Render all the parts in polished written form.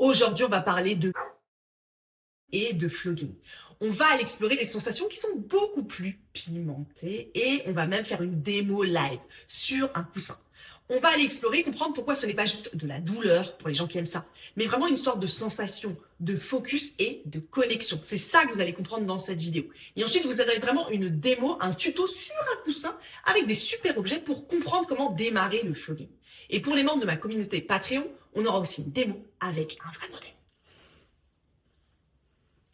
Aujourd'hui, on va parler de flogging. On va aller explorer des sensations qui sont beaucoup plus pimentées et on va même faire une démo live sur un coussin. On va aller explorer et comprendre pourquoi ce n'est pas juste de la douleur pour les gens qui aiment ça, mais vraiment une histoire de sensation, de focus et de connexion. C'est ça que vous allez comprendre dans cette vidéo. Et ensuite, vous aurez vraiment une démo, un tuto sur un coussin avec des super objets pour comprendre comment démarrer le flogging. Et pour les membres de ma communauté Patreon, on aura aussi une démo avec un vrai modèle.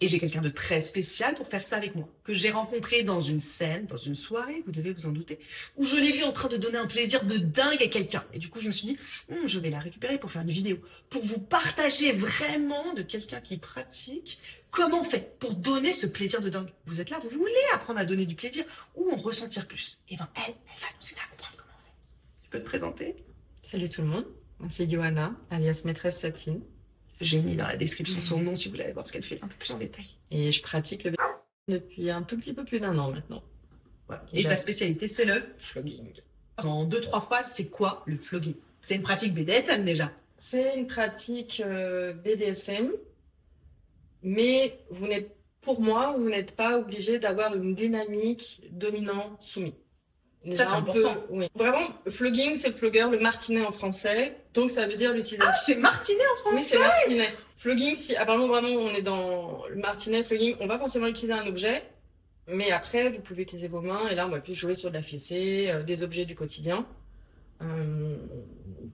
Et j'ai quelqu'un de très spécial pour faire ça avec moi, que j'ai rencontré dans une scène, dans une soirée, vous devez vous en douter, où je l'ai vu en train de donner un plaisir de dingue à quelqu'un. Et du coup, je me suis dit, je vais la récupérer pour faire une vidéo, pour vous partager vraiment de quelqu'un qui pratique comment on fait pour donner ce plaisir de dingue. Vous êtes là, vous voulez apprendre à donner du plaisir ou en ressentir plus. Et ben, elle va nous aider à comprendre comment on fait. Tu peux te présenter? Salut tout le monde, moi c'est Johanna, alias Maîtresse Satine. J'ai mis dans la description son nom si vous voulez aller voir ce qu'elle fait un peu plus en détail. Et je pratique le depuis un tout petit peu plus d'1 an maintenant. Voilà. Et ta spécialité, c'est le flogging. En 2-3 fois, c'est quoi le flogging? C'est une pratique BDSM déjà. C'est une pratique BDSM, mais pour moi, vous n'êtes pas obligé d'avoir une dynamique dominant-soumis. Ça, c'est important. Oui. Vraiment, flogging, c'est le flogger, le martinet en français. Donc, ça veut dire l'utilisation. Ah, c'est martinet en français? Oui, c'est martinet. Flogging, si apparemment vraiment on est dans le martinet, flogging, on va forcément utiliser un objet. Mais après, vous pouvez utiliser vos mains. Et là, on va plus jouer sur de la fessée, des objets du quotidien.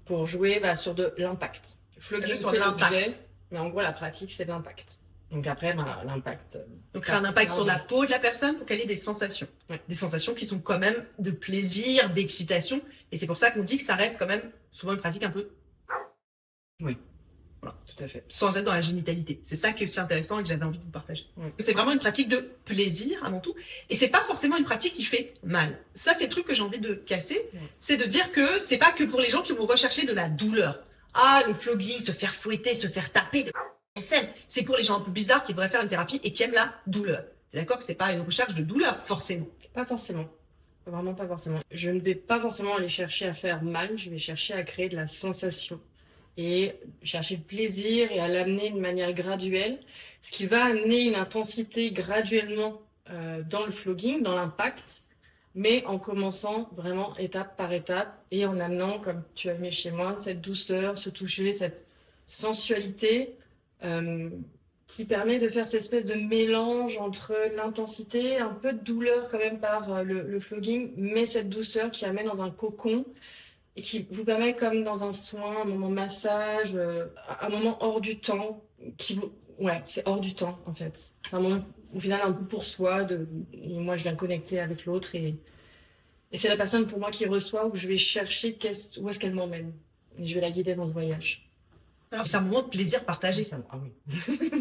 Pour jouer sur de l'impact. Flogging, c'est l'objet. Mais en gros, la pratique, c'est de l'impact. Donc après, l'impact. Donc créer un impact sur la peau de la personne pour qu'elle ait des sensations. Ouais. Des sensations qui sont quand même de plaisir, d'excitation. Et c'est pour ça qu'on dit que ça reste quand même souvent une pratique un peu... Oui. Voilà, tout à fait. Sans être dans la génitalité. C'est ça qui est aussi intéressant et que j'avais envie de vous partager. Oui. C'est vraiment une pratique de plaisir avant tout. Et c'est pas forcément une pratique qui fait mal. Ça, c'est le truc que j'ai envie de casser. Oui. C'est de dire que c'est pas que pour les gens qui vont rechercher de la douleur. Ah, le flogging, se faire fouetter, se faire taper... C'est pour les gens un peu bizarres qui devraient faire une thérapie et qui aiment la douleur. T'es d'accord que c'est pas une recherche de douleur, forcément? Pas forcément. Vraiment pas forcément. Je ne vais pas forcément aller chercher à faire mal, je vais chercher à créer de la sensation et chercher le plaisir et à l'amener de manière graduelle, ce qui va amener une intensité graduellement dans le flogging, dans l'impact, mais en commençant vraiment étape par étape et en amenant, comme tu as mis chez moi, cette douceur, ce toucher, cette sensualité qui permet de faire cette espèce de mélange entre l'intensité, un peu de douleur quand même par le flogging, mais cette douceur qui amène dans un cocon et qui vous permet comme dans un soin, un moment massage, un moment hors du temps, ouais, c'est hors du temps en fait. C'est un moment au final un peu pour soi, et moi je viens connecter avec l'autre et c'est la personne pour moi qui reçoit où je vais chercher où est-ce qu'elle m'emmène et je vais la guider dans ce voyage. Alors, c'est un moment de plaisir partagé. Ah oui.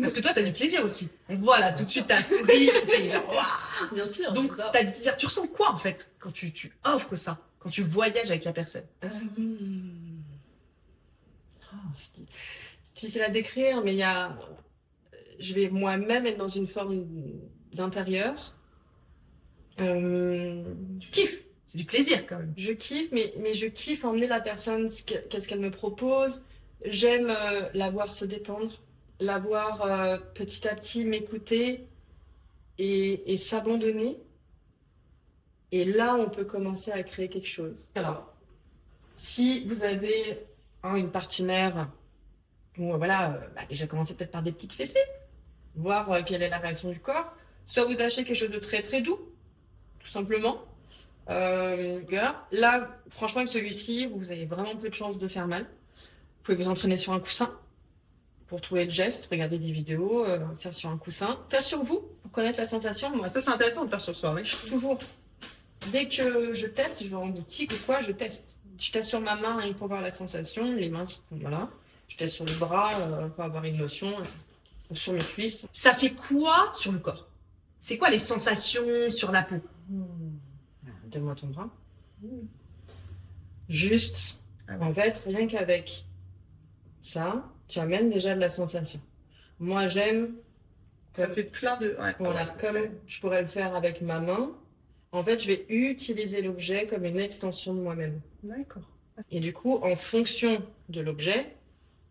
Parce que toi, t'as du plaisir aussi. On voit là, tout de suite, t'as souri, c'était genre, waouh! Bien sûr. Donc, t'as du plaisir. Tu ressens quoi, en fait, quand tu offres ça, quand tu voyages avec la personne? C'est difficile à décrire, mais je vais moi-même être dans une forme d'intérieur. Tu kiffes. C'est du plaisir, quand même. Je kiffe, mais je kiffe emmener la personne, qu'est-ce qu'elle me propose. J'aime la voir se détendre, la voir petit à petit m'écouter et s'abandonner. Et là, on peut commencer à créer quelque chose. Alors, si vous avez une partenaire, déjà commencez peut-être par des petites fessées, voir quelle est la réaction du corps. Soit vous achetez quelque chose de très très doux, tout simplement. Là, franchement, avec celui-ci, vous avez vraiment peu de chances de faire mal. Vous pouvez vous entraîner sur un coussin pour trouver le geste, regarder des vidéos, faire sur un coussin, faire sur vous pour connaître la sensation. Moi, ça c'est intéressant de faire sur soi, oui. Toujours. Dès que je teste, je vais en boutique ou quoi, je teste. Je teste sur ma main pour voir la sensation, les mains, voilà. Je teste sur le bras pour avoir une notion, ou sur mes cuisses. Ça fait quoi sur le corps? C'est quoi les sensations sur la peau? Donne-moi ton bras. Juste, en fait, rien qu'avec ça, tu amènes déjà de la sensation. Moi, j'aime... Ça fait plein de... Ouais, voilà, comme je pourrais le faire avec ma main. En fait, je vais utiliser l'objet comme une extension de moi-même. D'accord. Et du coup, en fonction de l'objet,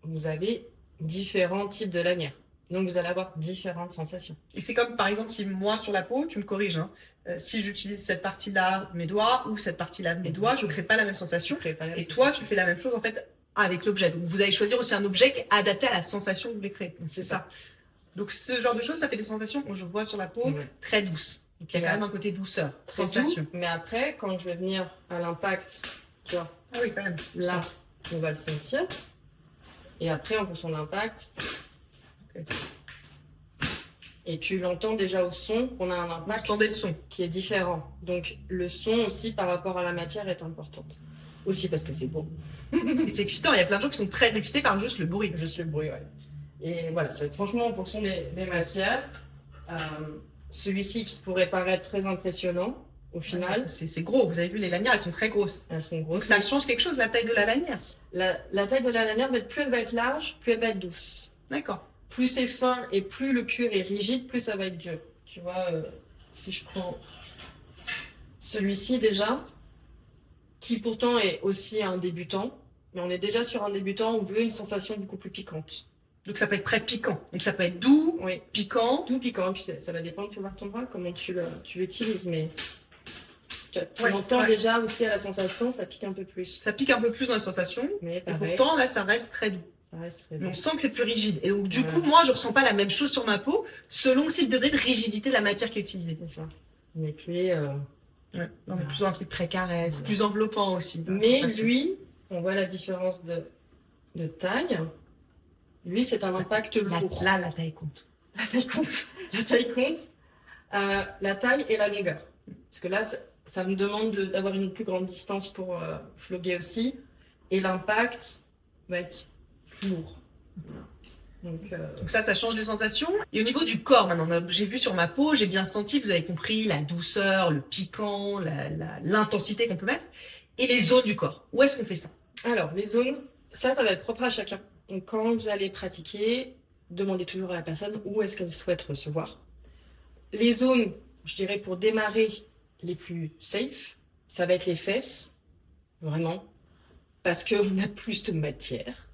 vous avez différents types de lanières. Donc vous allez avoir différentes sensations. Et c'est comme, par exemple, si moi, sur la peau, tu me corriges, hein, si j'utilise cette partie-là de mes doigts ou cette partie-là de mes doigts, je ne crée pas la même sensation. Et toi, tu fais la même chose, en fait, avec l'objet. Donc, vous allez choisir aussi un objet qui est adapté à la sensation que vous voulez créer. C'est ça. Donc, ce genre de choses, ça fait des sensations, je vois sur la peau, très douces. Donc, il y a quand même un côté douceur, sensation. Mais après, quand je vais venir à l'impact, tu vois, ah oui, quand même. Là, on va le sentir. Et après, en fonction de l'impact, et tu l'entends déjà au son qu'on a un impact le son qui est différent. Donc le son aussi par rapport à la matière est importante. Aussi parce que c'est beau. Et c'est excitant, il y a plein de gens qui sont très excités par juste le bruit. Juste le bruit, ouais. Et voilà, franchement en fonction des matières, celui-ci qui pourrait paraître très impressionnant, au final... C'est gros, vous avez vu les lanières, elles sont très grosses. Elles sont grosses. Donc ça change quelque chose, la taille de la lanière. La taille de la lanière va être, plus elle va être large, plus elle va être douce. D'accord. Plus c'est fin et plus le cuir est rigide, plus ça va être dur. Tu vois, si je prends celui-ci déjà, qui pourtant est aussi un débutant, mais on est déjà sur un débutant, on veut une sensation beaucoup plus piquante. Donc ça peut être très piquant. Donc ça peut être doux, piquant. Doux, piquant, et puis ça va dépendre, tu vois, ton bras, comment tu l'utilises, mais tu entends déjà aussi à la sensation, ça pique un peu plus. Ça pique un peu plus dans la sensation, mais pourtant là ça reste très doux. On sent que c'est plus rigide. Et donc, du coup, moi, je ressens pas la même chose sur ma peau, selon aussi le degré de rigidité de la matière qui est utilisée. C'est ça. Mais plus... on est plus dans un truc très caresse, plus enveloppant aussi. Mais lui, on voit la différence de taille. Lui, c'est un impact lourd. Là, la taille compte. La taille compte. La taille compte. La taille et la longueur. Parce que là, ça me demande d'avoir une plus grande distance pour floguer aussi. Et l'impact va être lourd. Donc ça change les sensations. Et au niveau du corps, maintenant, j'ai vu sur ma peau, j'ai bien senti, vous avez compris, la douceur, le piquant, l'intensité qu'on peut mettre. Et les zones du corps, où est-ce qu'on fait ça? Alors, les zones, ça va être propre à chacun. Donc quand vous allez pratiquer, demandez toujours à la personne où est-ce qu'elle souhaite recevoir. Les zones, je dirais pour démarrer, les plus safe, ça va être les fesses, vraiment, parce qu'on a plus de matière.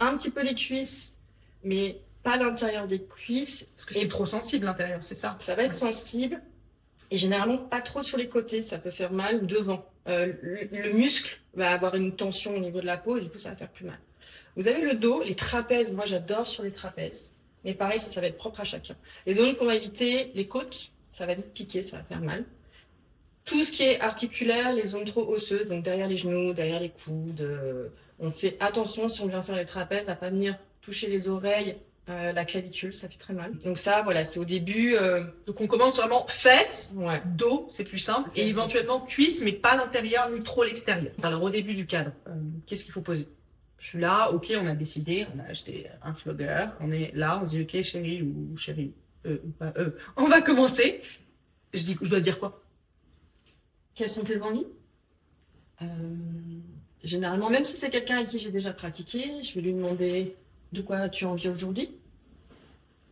Un petit peu les cuisses, mais pas l'intérieur des cuisses. Parce que c'est trop sensible l'intérieur, c'est ça? Ça va être sensible et généralement pas trop sur les côtés, ça peut faire mal devant. Le muscle va avoir une tension au niveau de la peau et du coup ça va faire plus mal. Vous avez le dos, les trapèzes, moi j'adore sur les trapèzes, mais pareil ça va être propre à chacun. Les zones qu'on va éviter, les côtes, ça va vite piquer, ça va faire mal. Tout ce qui est articulaire, les zones trop osseuses, donc derrière les genoux, derrière les coudes, on fait attention si on vient faire les trapèzes à pas venir toucher les oreilles, la clavicule, ça fait très mal. Donc ça, voilà, c'est au début. Donc on commence vraiment fesses, dos, c'est plus simple, et éventuellement cuisses, mais pas l'intérieur ni trop l'extérieur. Alors au début du cadre, qu'est-ce qu'il faut poser? Je suis là, ok, on a décidé, on a acheté un flogger, on est là, on se dit ok chérie ou chérie, ou pas on va commencer. Je dois dire quoi? Quelles sont tes envies? Généralement, même si c'est quelqu'un avec qui j'ai déjà pratiqué, je vais lui demander de quoi as-tu envie aujourd'hui?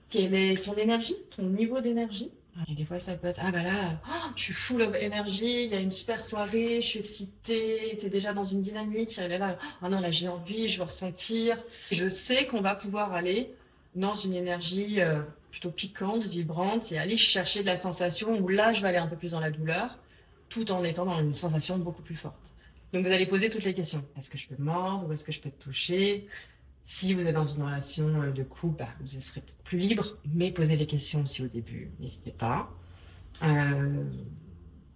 Quelle est ton énergie, ton niveau d'énergie? Et des fois, ça peut être, ah bah là, je suis full of énergie, il y a une super soirée, je suis excitée, t'es déjà dans une dynamique, elle est là, ah non, là j'ai envie, je veux ressentir. Je sais qu'on va pouvoir aller dans une énergie plutôt piquante, vibrante, et aller chercher de la sensation où là, je vais aller un peu plus dans la douleur, tout en étant dans une sensation beaucoup plus forte. Donc vous allez poser toutes les questions. Est-ce que je peux mordre ou est-ce que je peux te toucher? Si vous êtes dans une relation de couple, vous serez peut-être plus libre, mais posez les questions aussi au début, n'hésitez pas.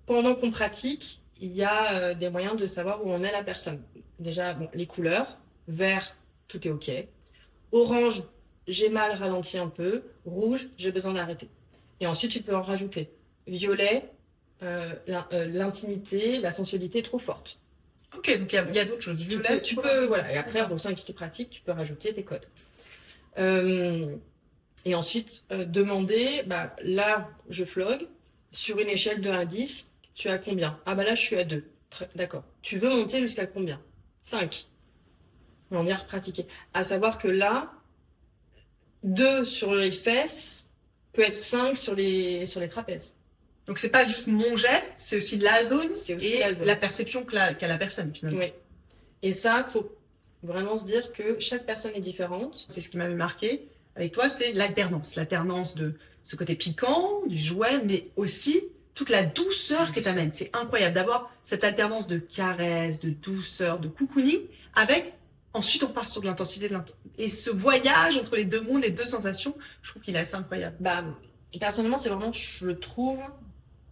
Pendant qu'on pratique, il y a des moyens de savoir où en est la personne. Déjà, les couleurs. Vert, tout est OK. Orange, j'ai mal, ralentis un peu. Rouge, j'ai besoin d'arrêter. Et ensuite, tu peux en rajouter. Violet, l'intimité, la sensualité est trop forte. Ok, donc il y a d'autres choses. Tu peux, voilà. Et après, en fonction de qui tu pratiques, tu peux rajouter tes codes. Et ensuite, demander, là, je flogue. Sur une échelle de 1 à 10, tu es à combien? Ah là, je suis à 2. D'accord. Tu veux monter jusqu'à combien? 5. Et on vient repratiquer. À savoir que là, 2 sur les fesses peut être 5 sur les trapèzes. Donc c'est pas juste mon geste, c'est aussi la zone et la perception qu'a la personne finalement. Oui. Et ça, faut Vraiment se dire que chaque personne est différente. C'est ce qui m'avait marqué avec toi, c'est l'alternance. L'alternance de ce côté piquant, du jouet, mais aussi toute la douceur que tu amènes. C'est incroyable d'avoir cette alternance de caresse, de douceur, de cocooning, avec, ensuite on part sur de l'intensité. Et ce voyage entre les deux mondes, les deux sensations, je trouve qu'il est assez incroyable. Bah, personnellement, c'est vraiment, je le trouve,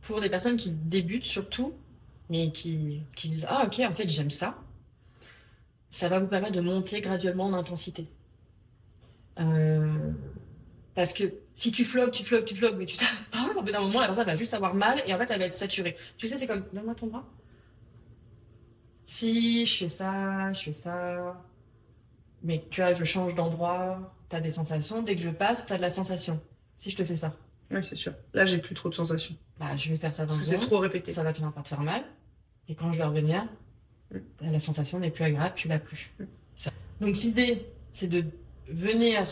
pour des personnes qui débutent surtout, mais qui disent, ah ok, en fait j'aime ça. Ça va vous permettre de monter graduellement en intensité. Parce que si tu floques, mais tu t'arrêtes pas, au bout d'un moment, la personne va juste avoir mal et en fait, elle va être saturée. Tu sais, c'est comme, donne-moi ton bras. Si, je fais ça, mais tu vois, je change d'endroit, t'as des sensations. Dès que je passe, t'as de la sensation. Si je te fais ça, Oui, c'est sûr. Là, j'ai plus trop de sensations. bah, je vais faire ça dans Parce le que c'est trop répété. ça va finir par te faire mal. Et quand je vais revenir, la sensation n'est plus agréable, tu l'as plus. Donc l'idée, c'est de venir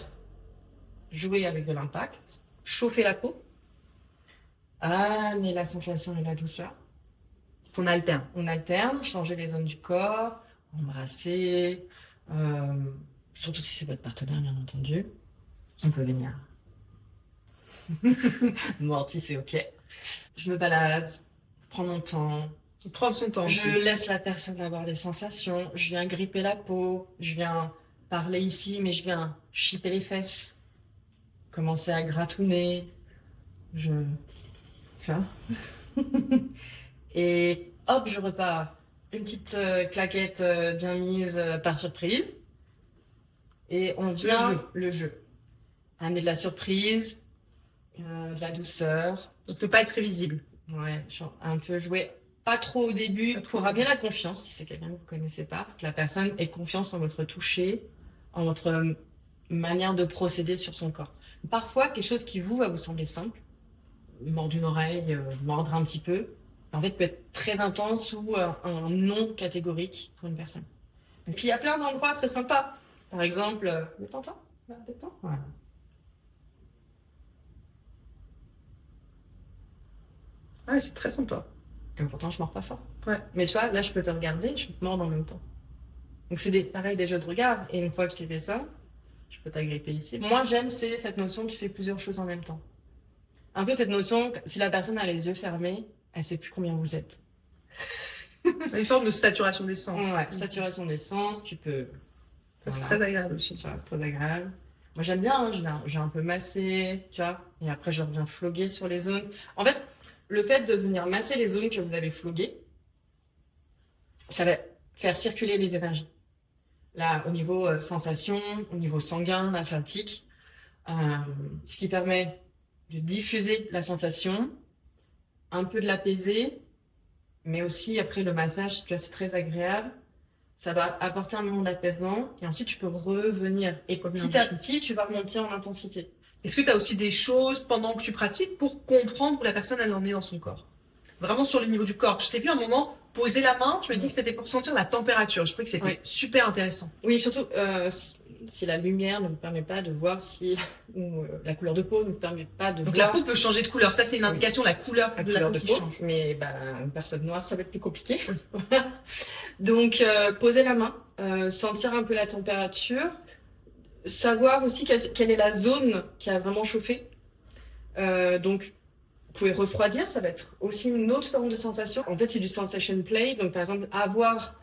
jouer avec de l'impact, chauffer la peau, amener la sensation et la douceur. On alterne. On alterne, changer les zones du corps, embrasser, surtout si c'est votre partenaire, bien entendu. On peut venir. Morty, c'est ok. Je me balade, je prends mon temps. Prendre son temps. Je laisse la personne avoir des sensations. Je viens gripper la peau. Je viens parler ici, mais je viens chipper les fesses. Commencer à gratouner. Tu vois. Et hop, je repars. Une petite claquette bien mise par surprise. Et on vient le jeu. Amener de la surprise, de la douceur. Donc ne pas être prévisible. Ouais, un peu jouer. Pas trop au début, pour amener la confiance, si c'est quelqu'un que vous connaissez pas, faut que la personne ait confiance en votre toucher, en votre manière de procéder sur son corps. Parfois, quelque chose qui va vous sembler simple, mordre une oreille, mordre un petit peu, en fait, peut être très intense ou un non catégorique pour une personne. Et puis, il y a plein d'endroits très sympas. Par exemple, t'entends? Voilà. Ah, c'est très sympa. Et pourtant, je mords pas fort. Ouais. Mais tu vois, là, je peux te regarder, je peux te mordre en même temps. Donc, c'est pareil des jeux de regard. Et une fois que je t'ai fait ça, je peux t'agripper ici. Moi, j'aime, c'est cette notion que tu fais plusieurs choses en même temps. Un peu cette notion, si la personne a les yeux fermés, elle sait plus combien vous êtes. Une forme de saturation des sens. Ouais, saturation des sens, tu peux... Ça, c'est très agréable aussi. C'est très agréable. Moi, j'aime bien, hein, je viens un peu masser, tu vois, et après, je reviens floguer sur les zones. En fait, le fait de venir masser les zones que vous avez floguées, ça va faire circuler les énergies. Là, au niveau sensation, au niveau sanguin, lymphatique, ce qui permet de diffuser la sensation, un peu de l'apaiser, mais aussi après le massage, tu vois, c'est très agréable. Ça va apporter un moment d'apaisement et ensuite tu peux revenir. Et petit à petit, tu vas remonter en intensité. Est-ce que tu as aussi des choses pendant que tu pratiques pour comprendre où la personne elle en est dans son corps? Vraiment sur le niveau du corps. Je t'ai vu un moment poser la main, tu m'as dit que c'était pour sentir la température. Je trouvais que c'était super intéressant. Oui, surtout si la lumière ne vous permet pas de voir si ou la couleur de peau ne vous permet pas de Donc voir. la peau peut changer de couleur. Ça c'est une indication, la couleur de la peau qui change. Mais une personne noire, ça va être plus compliqué. Donc poser la main, sentir un peu la température, savoir aussi quelle est la zone qui a vraiment chauffé. Donc vous pouvez refroidir, ça va être aussi une autre forme de sensation. En fait, c'est du sensation play. Donc, par exemple, avoir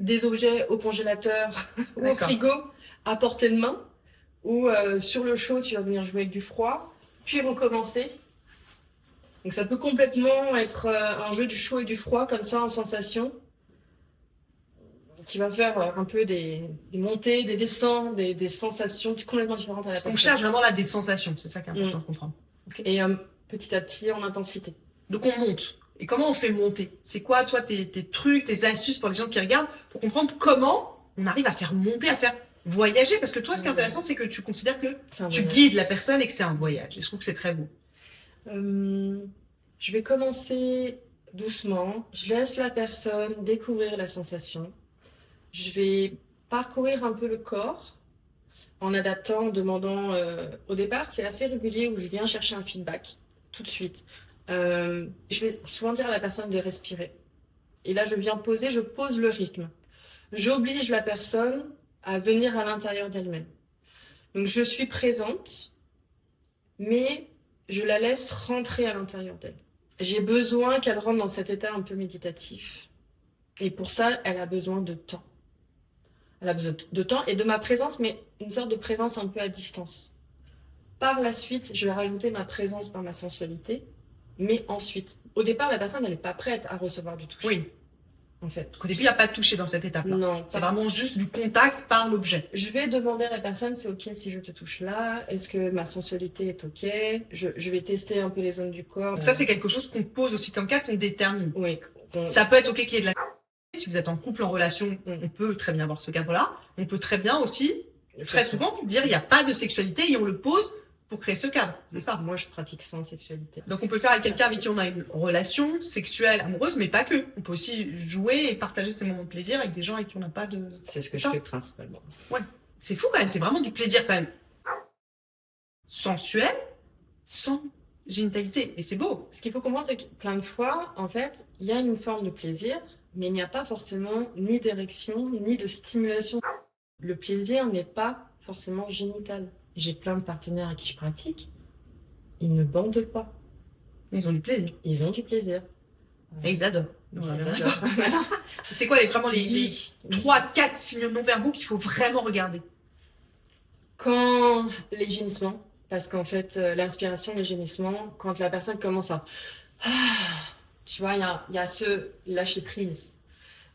des objets au congélateur ou au frigo à portée de main, ou sur le chaud, tu vas venir jouer avec du froid, puis recommencer. Donc, ça peut complètement être un jeu du chaud et du froid, comme ça, en sensation, qui va faire un peu des montées, des descentes, des sensations complètement différentes à la personne. On cherche vraiment là des sensations, c'est ça qui est important de comprendre. Okay. Et petit à petit en intensité. Donc on monte. Et comment on fait monter? C'est quoi, toi, tes trucs, tes astuces pour les gens qui regardent, pour comprendre comment on arrive à faire monter, à faire voyager? Parce que toi, ce qui est intéressant, c'est que tu considères que tu guides la personne et que c'est un voyage. Et je trouve que c'est très beau. Je vais commencer doucement. Je laisse la personne découvrir la sensation. Je vais parcourir un peu le corps en adaptant, en demandant... au départ, c'est assez régulier où je viens chercher un feedback. Tout de suite. Je vais souvent dire à la personne de respirer. Et là, je pose le rythme. j'oblige la personne à venir à l'intérieur d'elle-même. Donc je suis présente, mais je la laisse rentrer à l'intérieur d'elle. J'ai besoin qu'elle rentre dans cet état un peu méditatif. Et pour ça, elle a besoin de temps. Elle a besoin de temps et de ma présence, mais une sorte de présence un peu à distance. Par la suite, je vais rajouter ma présence par ma sensualité, mais ensuite. Au départ, la personne, elle n'est pas prête à recevoir du toucher. Oui. En fait. Au début, il n'y a pas de toucher dans cette étape-là. Non. C'est vraiment juste du contact par l'objet. Je vais demander à la personne, c'est ok si je te touche là? Est-ce que ma sensualité est ok? Je vais tester un peu les zones du corps. Donc ça, c'est quelque chose qu'on pose aussi comme cadre, qu'on détermine. Oui. Ça peut être ok qu'il y ait de la... Si vous êtes en couple, en relation, on peut très bien voir ce cadre-là. On peut très bien aussi, très souvent, dire il n'y a pas de sexualité et on le pose pour créer ce cadre. C'est ça. Moi, je pratique sans sexualité. Donc on peut le faire avec quelqu'un avec qui on a une relation sexuelle, amoureuse, mais pas que. On peut aussi jouer et partager ces moments de plaisir avec des gens avec qui on n'a pas de... C'est ce que je fais principalement. Ouais. C'est fou quand même, c'est vraiment du plaisir quand même. Sensuel, sans génitalité. Et c'est beau. Ce qu'il faut comprendre, c'est que plein de fois, en fait, il y a une forme de plaisir, mais il n'y a pas forcément ni d'érection, ni de stimulation. Le plaisir n'est pas forcément génital. J'ai plein de partenaires à qui je pratique, ils ne bandent pas. Ils ont du plaisir. Ils ont du plaisir. Et ils adorent. Ils adorent. C'est quoi vraiment les 3-4 signes non-verbaux qu'il faut vraiment regarder? Quand les gémissements, parce qu'en fait, l'inspiration, les gémissements, quand la personne commence à... Tu vois, il y a ce lâcher-prise.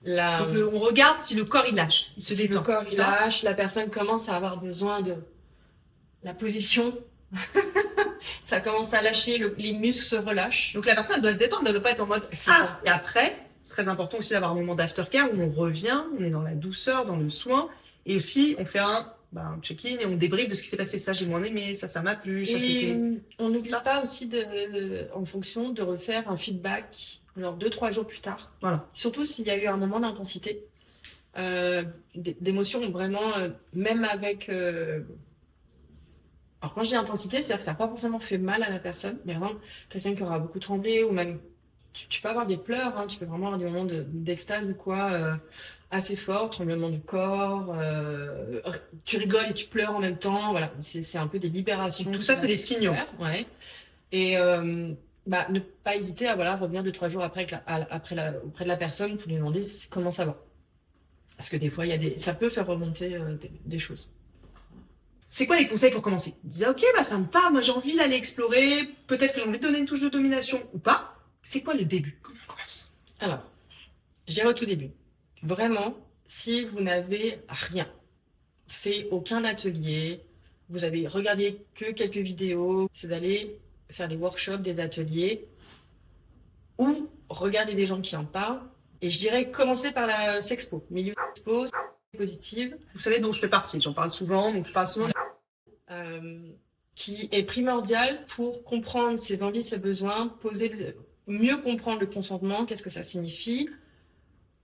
Donc on regarde si le corps il lâche, il se détend. Le corps il lâche, la personne commence à avoir besoin de la position. Ça commence à lâcher, les muscles se relâchent. Donc la personne elle doit se détendre, elle ne doit pas être en mode ah. Et après, c'est très important aussi d'avoir un moment d'aftercare où on revient, on est dans la douceur, dans le soin, et aussi on fait un check-in et on débriefe de ce qui s'est passé. Ça j'ai moins aimé, ça m'a plu, ça c'était. On n'oublie pas aussi en fonction de refaire un feedback, genre 2-3 jours plus tard. Voilà. Surtout s'il y a eu un moment d'intensité, d'émotion vraiment, même avec. Alors quand je dis intensité, c'est-à-dire que ça n'a pas forcément fait mal à la personne, mais vraiment quelqu'un qui aura beaucoup tremblé ou même tu peux avoir des pleurs, hein, tu peux vraiment avoir des moments d'extase ou quoi, assez forts, tremblement du corps, tu rigoles et tu pleures en même temps, voilà, c'est un peu des libérations. Tout ça, c'est des signaux. Ouais. Et ne pas hésiter à revenir 2-3 jours après auprès de la personne pour lui demander comment ça va. Parce que des fois, ça peut faire remonter des choses. C'est quoi les conseils pour commencer? Ils disaient ok, ça me parle, moi j'ai envie d'aller explorer, peut-être que j'ai envie de donner une touche de domination ou pas. C'est quoi le début? Comment on commence? Alors, je dirais au tout début. Vraiment, si vous n'avez rien, fait aucun atelier, vous avez regardé que quelques vidéos, c'est d'aller faire des workshops, des ateliers, ou regarder des gens qui en parlent. Et je dirais commencer par la sexpo, milieu sexpo, positive. Vous savez dont je fais partie, j'en parle souvent, donc je parle souvent. Qui est primordial pour comprendre ses envies, ses besoins, mieux comprendre le consentement, qu'est-ce que ça signifie,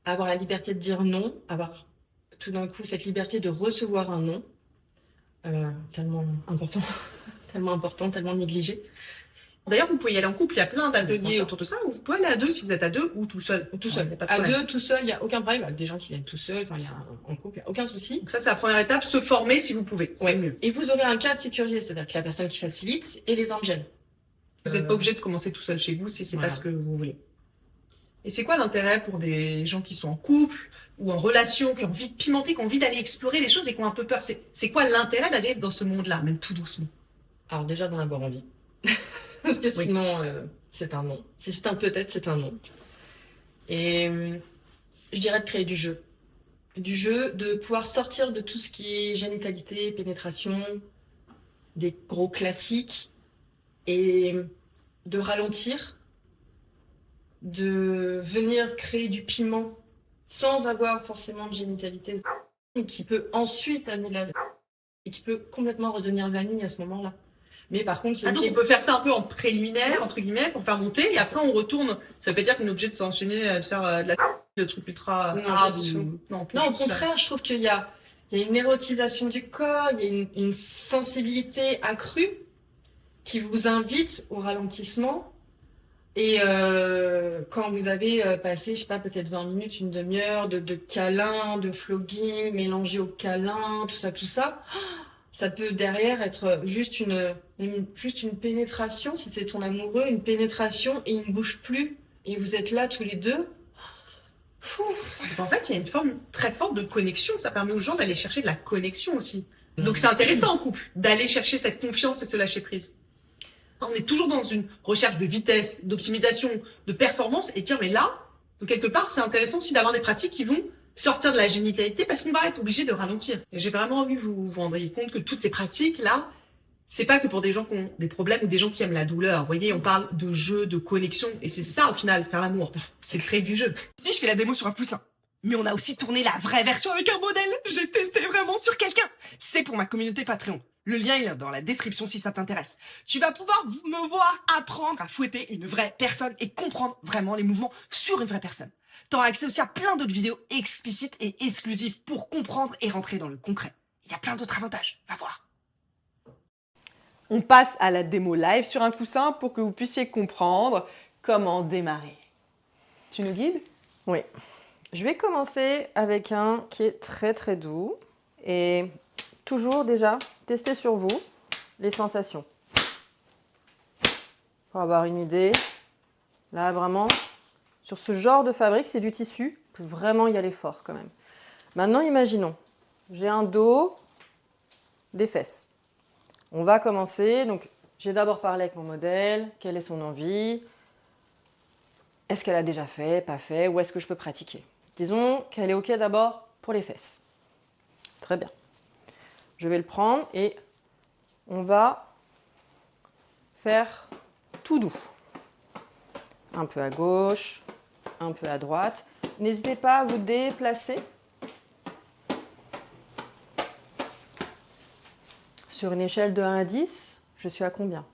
avoir la liberté de dire non, avoir tout d'un coup cette liberté de recevoir un non, tellement important, tellement négligé. D'ailleurs, vous pouvez y aller en couple, il y a plein d'ateliers autour de ça, ou vous pouvez aller à deux si vous êtes à deux ou tout seul. Tout seul. À deux, tout seul, il n'y a aucun problème. Il y a des gens qui viennent tout seuls, il y a en couple, il n'y a aucun souci. Donc ça, c'est la première étape, se former si vous pouvez. C'est mieux. Et vous aurez un cas de sécurité, c'est-à-dire que la personne qui facilite et les angels. Vous n'êtes pas obligé de commencer tout seul chez vous si c'est pas ce que vous voulez. Et c'est quoi l'intérêt pour des gens qui sont en couple ou en relation, qui ont envie de pimenter, qui ont envie d'aller explorer les choses et qui ont un peu peur? C'est quoi l'intérêt d'aller dans ce monde-là, même tout doucement? Alors déjà, d'en avoir envie. Parce que sinon, c'est un non. Si c'est un peut-être, c'est un non. Et je dirais de créer du jeu. Du jeu, de pouvoir sortir de tout ce qui est génitalité, pénétration, des gros classiques, et de ralentir, de venir créer du piment sans avoir forcément de génitalité, et qui peut ensuite amener et qui peut complètement redevenir vanille à ce moment-là. Mais par contre, donc on peut faire ça un peu en préliminaire, entre guillemets, pour faire monter, et après on retourne. Ça veut pas dire qu'on est obligé de s'enchaîner, de faire de trucs ultra hard. Non, au contraire, je trouve qu'il y a une érotisation du corps, il y a une sensibilité accrue qui vous invite au ralentissement, Et quand vous avez passé, je sais pas, peut-être 20 minutes, une demi-heure de câlin, de flogging, mélangé au câlin, tout ça, ça peut derrière être juste une pénétration, si c'est ton amoureux, une pénétration et il ne bouge plus. Et vous êtes là tous les deux. Donc en fait, il y a une forme très forte de connexion. Ça permet aux gens d'aller chercher de la connexion aussi. Donc c'est intéressant en couple d'aller chercher cette confiance et se lâcher prise. On est toujours dans une recherche de vitesse, d'optimisation, de performance. Et tiens, mais là, de quelque part, c'est intéressant aussi d'avoir des pratiques qui vont sortir de la génitalité parce qu'on va être obligé de ralentir. Et j'ai vraiment envie que vous vous rendiez compte que toutes ces pratiques-là, c'est pas que pour des gens qui ont des problèmes ou des gens qui aiment la douleur. Vous voyez, on parle de jeu, de connexion. Et c'est ça, au final, faire l'amour. C'est créer du jeu. Ici, je fais la démo sur un coussin. Mais on a aussi tourné la vraie version avec un modèle. J'ai testé vraiment sur quelqu'un. C'est pour ma communauté Patreon. Le lien est dans la description si ça t'intéresse. Tu vas pouvoir me voir apprendre à fouetter une vraie personne et comprendre vraiment les mouvements sur une vraie personne. T'auras accès aussi à plein d'autres vidéos explicites et exclusives pour comprendre et rentrer dans le concret. Il y a plein d'autres avantages. Va voir. On passe à la démo live sur un coussin pour que vous puissiez comprendre comment démarrer. Tu nous guides? Oui. Je vais commencer avec un qui est très très doux et toujours déjà tester sur vous les sensations. Pour avoir une idée, là vraiment, sur ce genre de fabrique, c'est du tissu, on peut vraiment y aller fort quand même. Maintenant, imaginons, j'ai un dos, des fesses. On va commencer, donc j'ai d'abord parlé avec mon modèle, quelle est son envie, est-ce qu'elle a déjà fait, pas fait, ou est-ce que je peux pratiquer. Disons qu'elle est OK d'abord pour les fesses. Très bien. Je vais le prendre et on va faire tout doux. Un peu à gauche, un peu à droite. N'hésitez pas à vous déplacer. Sur une échelle de 1 à 10, je suis à combien?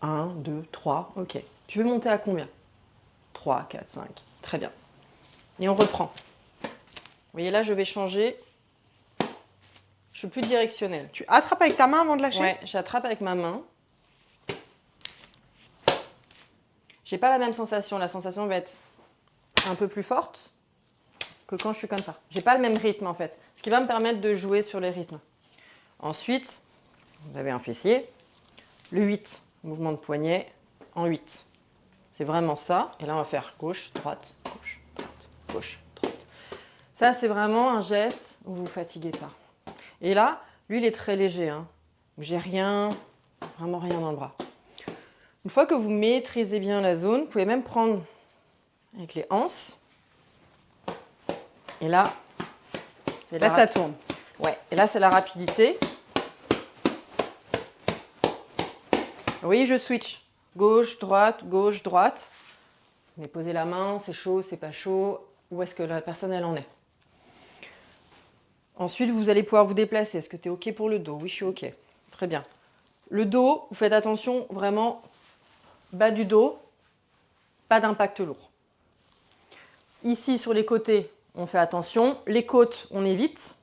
1, 2, 3, ok. Tu veux monter à combien? 3, 4, 5. Très bien. Et on reprend. Vous voyez là, je vais changer. Je suis plus directionnelle. Tu attrapes avec ta main avant de lâcher? Ouais, j'attrape avec ma main. J'ai pas la même sensation. La sensation va être un peu plus forte que quand je suis comme ça. J'ai pas le même rythme en fait. Ce qui va me permettre de jouer sur les rythmes. Ensuite, vous avez un fessier. Le 8, mouvement de poignet en 8. C'est vraiment ça. Et là, on va faire gauche, droite, gauche, droite, gauche, droite. Ça, c'est vraiment un geste où vous ne fatiguez pas. Et là, lui, il est très léger. Hein. J'ai rien, vraiment rien dans le bras. Une fois que vous maîtrisez bien la zone, vous pouvez même prendre avec les anses. Et là, ça tourne. Ouais, et là, c'est la rapidité. Oui, je switch. Gauche, droite, gauche, droite. Vous venez poser la main, c'est chaud, c'est pas chaud. Où est-ce que la personne, elle en est? Ensuite, vous allez pouvoir vous déplacer. Est-ce que tu es OK pour le dos? Oui, je suis OK. Très bien. Le dos, vous faites attention, vraiment, bas du dos, pas d'impact lourd. Ici, sur les côtés, on fait attention. Les côtes, on évite.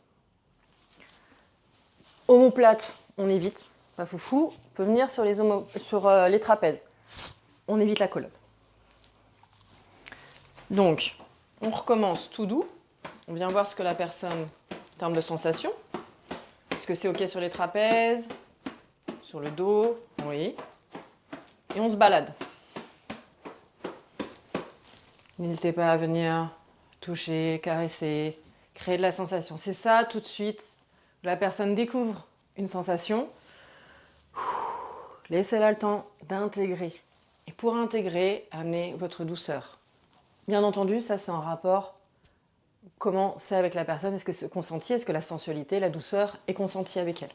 Omoplate, on évite. Pas foufou. On peut venir sur les trapèzes. On évite la colonne. Donc, on recommence tout doux. On vient voir ce que la personne, en termes de sensation. Est-ce que c'est OK sur les trapèzes? Sur le dos? Oui. Et on se balade. N'hésitez pas à venir toucher, caresser, créer de la sensation. C'est ça, tout de suite, la personne découvre une sensation. Laissez-la le temps d'intégrer. Et pour intégrer, amenez votre douceur. Bien entendu, ça c'est en rapport comment c'est avec la personne. Est-ce que c'est consenti? Est-ce que la sensualité, la douceur est consentie avec elle?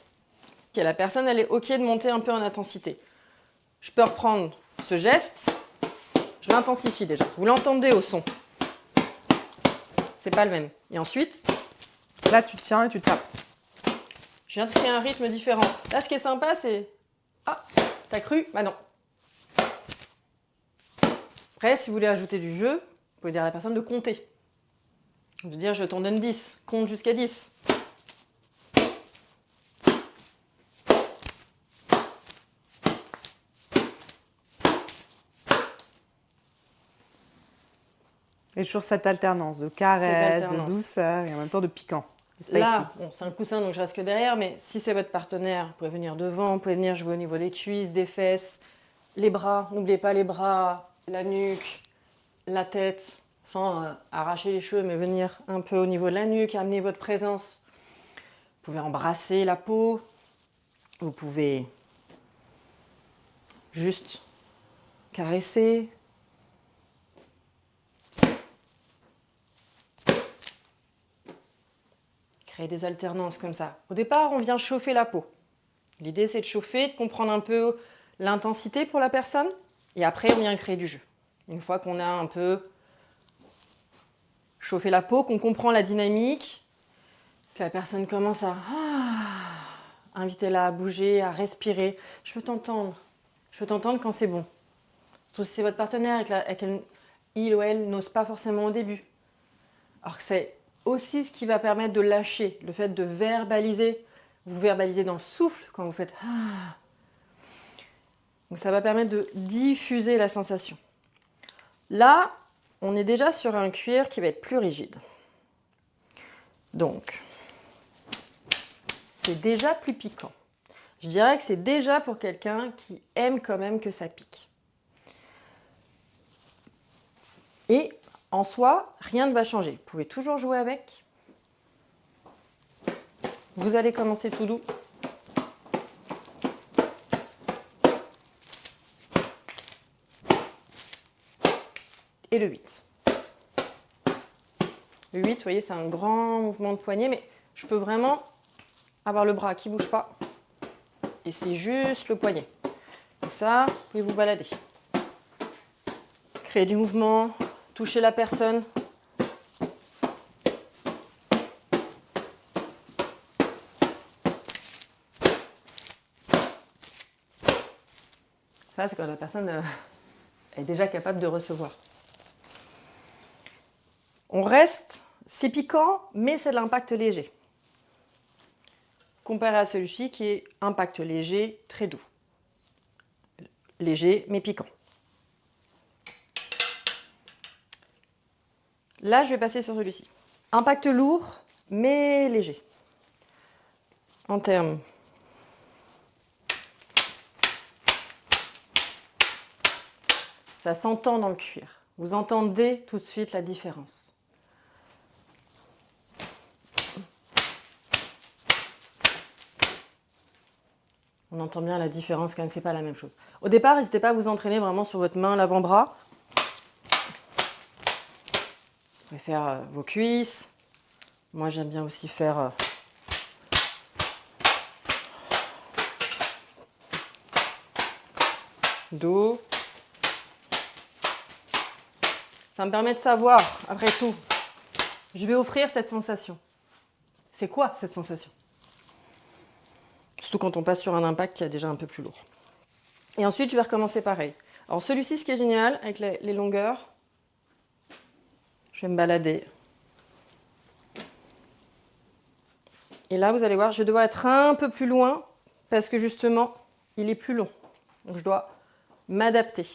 Ok, la personne, elle est OK de monter un peu en intensité. Je peux reprendre ce geste. Je l'intensifie déjà. Vous l'entendez au son. C'est pas le même. Et ensuite, là, tu te tiens et tu tapes. Je viens de créer un rythme différent. Là, ce qui est sympa, c'est... Ah, t'as cru? Bah non. Après, si vous voulez ajouter du jeu, vous pouvez dire à la personne de compter. De dire, je t'en donne 10. Compte jusqu'à 10. Et toujours cette alternance de caresse, de alternance. douceur et en même temps de piquant. De spicy. Là, bon, c'est un coussin, donc je reste que derrière, mais si c'est votre partenaire, vous pouvez venir devant, vous pouvez venir jouer au niveau des cuisses, des fesses, les bras. N'oubliez pas les bras, la nuque, la tête, sans arracher les cheveux, mais venir un peu au niveau de la nuque, amener votre présence. Vous pouvez embrasser la peau, vous pouvez juste caresser. Créer des alternances comme ça. Au départ, on vient chauffer la peau. L'idée, c'est de chauffer, de comprendre un peu l'intensité pour la personne. Et après, on vient créer du jeu. Une fois qu'on a un peu chauffé la peau, qu'on comprend la dynamique, que la personne commence à inviter-la à bouger, à respirer. Je veux t'entendre. Je veux t'entendre quand c'est bon. Surtout si c'est votre partenaire avec il ou elle n'ose pas forcément au début. Alors que c'est aussi ce qui va permettre de lâcher, le fait de verbaliser. Vous verbalisez dans le souffle quand vous faites ah. Donc ça va permettre de diffuser la sensation. Là, on est déjà sur un cuir qui va être plus rigide. Donc, c'est déjà plus piquant. Je dirais que c'est déjà pour quelqu'un qui aime quand même que ça pique. Et en soi, rien ne va changer. Vous pouvez toujours jouer avec. Vous allez commencer tout doux. Et le 8. Le 8, vous voyez, c'est un grand mouvement de poignet, mais je peux vraiment avoir le bras qui ne bouge pas. Et c'est juste le poignet. Et ça, vous pouvez vous balader. Créer du mouvement, toucher la personne. Ça, c'est quand la personne est déjà capable de recevoir. On reste, c'est piquant, mais c'est de l'impact léger. Comparé à celui-ci qui est impact léger, très doux. Léger, mais piquant. Là, je vais passer sur celui-ci. Impact lourd, mais léger. En termes ça s'entend dans le cuir. Vous entendez tout de suite la différence. On entend bien la différence quand même, c'est pas la même chose. Au départ, n'hésitez pas à vous entraîner vraiment sur votre main, l'avant-bras. Vous pouvez faire vos cuisses. Moi, j'aime bien aussi faire dos. Ça me permet de savoir, après tout, je vais offrir cette sensation. C'est quoi cette sensation ? Surtout quand on passe sur un impact qui est déjà un peu plus lourd. Et ensuite, je vais recommencer pareil. Alors celui-ci, ce qui est génial, avec les longueurs, je vais me balader. Et là, vous allez voir, je vais devoir être un peu plus loin parce que justement, il est plus long. Donc je dois m'adapter.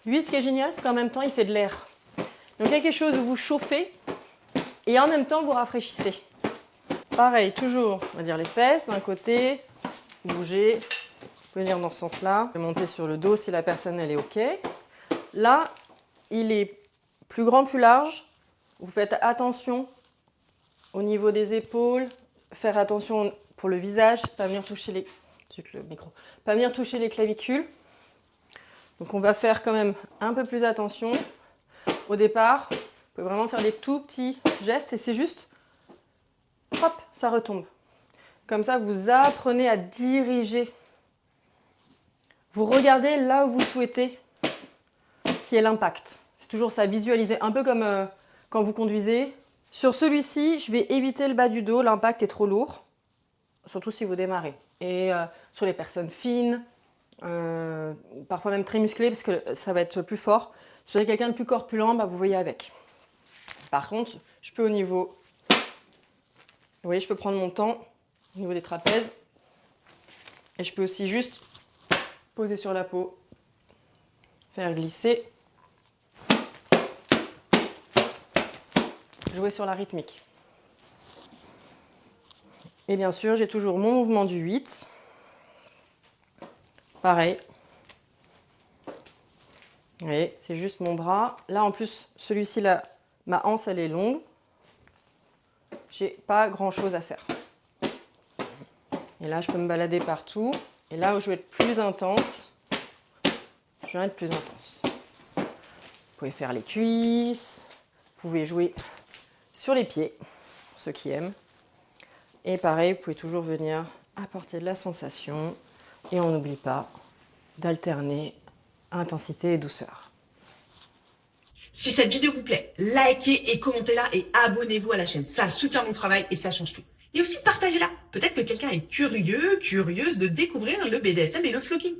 Lui, ce qui est génial, c'est qu'en même temps, il fait de l'air. Donc il y a quelque chose où vous chauffez et en même temps, vous rafraîchissez. Pareil, toujours, on va dire les fesses d'un côté, bouger. Vous pouvez venir dans ce sens-là. Monter sur le dos si la personne, elle est OK. Là, il est plus grand, plus large. Vous faites attention au niveau des épaules. Faire attention pour le visage, pas venir toucher pas venir toucher les clavicules. Donc on va faire quand même un peu plus attention. Au départ, vous pouvez vraiment faire des tout petits gestes et c'est juste, hop, ça retombe. Comme ça, vous apprenez à diriger. Vous regardez là où vous souhaitez qui est l'impact. C'est toujours ça, visualiser, un peu comme quand vous conduisez. Sur celui-ci, je vais éviter le bas du dos, l'impact est trop lourd, surtout si vous démarrez. Et sur les personnes fines, parfois même très musclées, parce que ça va être plus fort. Si vous avez quelqu'un de plus corpulent, bah, vous voyez avec. Par contre, je peux au niveau... Vous voyez, je peux prendre mon temps au niveau des trapèzes. Et je peux aussi juste poser sur la peau, faire glisser, jouer sur la rythmique. Et bien sûr, j'ai toujours mon mouvement du 8. Pareil. Vous voyez, c'est juste mon bras. Là, en plus, celui-ci, là, ma hanche, elle est longue. J'ai pas grand-chose à faire. Et là, je peux me balader partout. Et là où je vais être plus intense, je vais être plus intense. Vous pouvez faire les cuisses. Vous pouvez jouer sur les pieds, pour ceux qui aiment. Et pareil, vous pouvez toujours venir apporter de la sensation. Et on n'oublie pas d'alterner intensité et douceur. Si cette vidéo vous plaît, likez et commentez-la et abonnez-vous à la chaîne. Ça soutient mon travail et ça change tout. Et aussi partagez-la. Peut-être que quelqu'un est curieux, curieuse de découvrir le BDSM et le flocking.